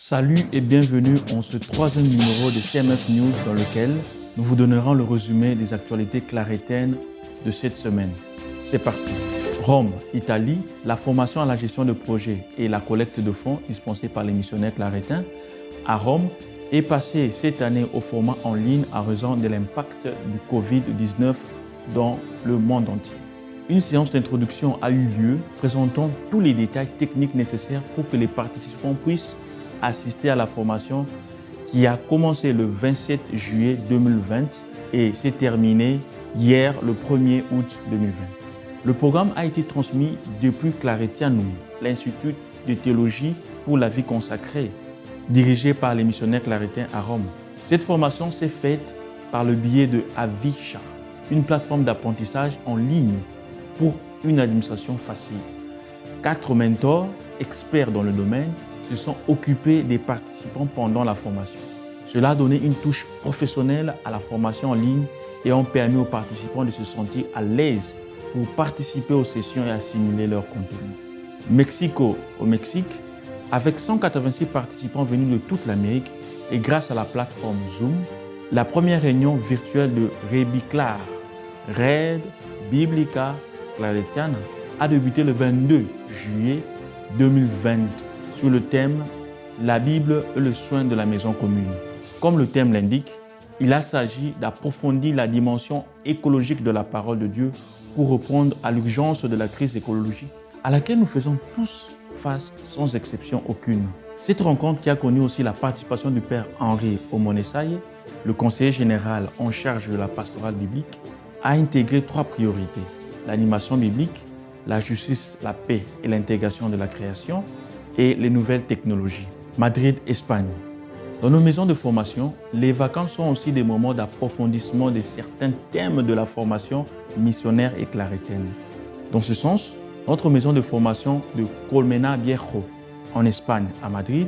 Salut et bienvenue en ce troisième numéro de CMF News dans lequel nous vous donnerons le résumé des actualités clarétiennes de cette semaine. C'est parti. Rome, Italie, la formation à la gestion de projets et la collecte de fonds dispensés par les missionnaires clarétiens à Rome est passée cette année au format en ligne à raison de l'impact du Covid-19 dans le monde entier. Une séance d'introduction a eu lieu présentant tous les détails techniques nécessaires pour que les participants puissent assister à la formation qui a commencé le 27 juillet 2020 et s'est terminée hier le 1er août 2020. Le programme a été transmis depuis Claretianum, l'Institut de théologie pour la vie consacrée, dirigé par les missionnaires clarétiens à Rome. Cette formation s'est faite par le biais de Avisha, une plateforme d'apprentissage en ligne pour une administration facile. 4 mentors, experts dans le domaine, se sont occupés des participants pendant la formation. Cela a donné une touche professionnelle à la formation en ligne et ont permis aux participants de se sentir à l'aise pour participer aux sessions et assimiler leur contenu. Mexico au Mexique, avec 186 participants venus de toute l'Amérique et grâce à la plateforme Zoom, la première réunion virtuelle de Rebiclar, Red Biblica Claretiana, a débuté le 22 juillet 2020 sur le thème « La Bible et le soin de la maison commune ». Comme le thème l'indique, il a s'agi d'approfondir la dimension écologique de la parole de Dieu pour répondre à l'urgence de la crise écologique à laquelle nous faisons tous face sans exception aucune. Cette rencontre qui a connu aussi la participation du Père Henri Omonesaye, le conseiller général en charge de la pastorale biblique, a intégré 3 priorités: l'animation biblique, la justice, la paix et l'intégration de la création, et les nouvelles technologies. Madrid, Espagne. Dans nos maisons de formation, les vacances sont aussi des moments d'approfondissement de certains thèmes de la formation missionnaire et clarétienne. Dans ce sens, notre maison de formation de Colmena Viejo, en Espagne, à Madrid,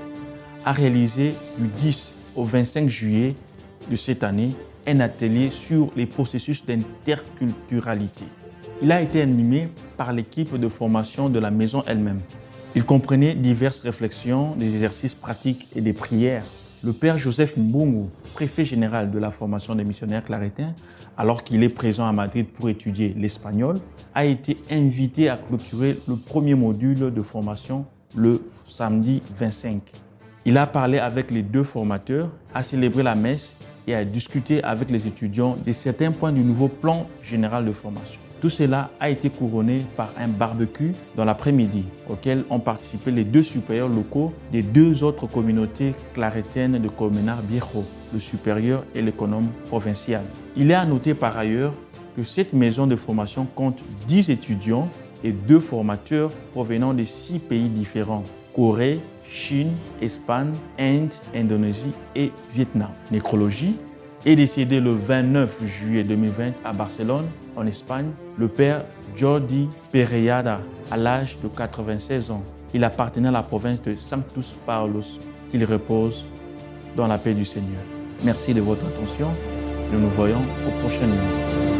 a réalisé du 10 au 25 juillet de cette année un atelier sur les processus d'interculturalité. Il a été animé par l'équipe de formation de la maison elle-même. Il comprenait diverses réflexions, des exercices pratiques et des prières. Le père Joseph Mbungu, préfet général de la formation des missionnaires clarétiens, alors qu'il est présent à Madrid pour étudier l'espagnol, a été invité à clôturer le premier module de formation le samedi 25. Il a parlé avec les 2 formateurs, a célébré la messe et a discuté avec les étudiants de certains points du nouveau plan général de formation. Tout cela a été couronné par un barbecue dans l'après-midi, auquel ont participé les 2 supérieurs locaux des 2 autres communautés clarétiennes de Colmena Viejo, le supérieur et l'économe provincial. Il est à noter par ailleurs que cette maison de formation compte 10 étudiants et 2 formateurs provenant de 6 pays différents: Corée, Chine, Espagne, Inde, Indonésie et Vietnam. Nécrologie est décédé le 29 juillet 2020 à Barcelone, en Espagne, le père Jordi Pereira, à l'âge de 96 ans. Il appartenait à la province de Sanctus Paulus. Il repose dans la paix du Seigneur. Merci de votre attention. Nous nous voyons au prochain numéro.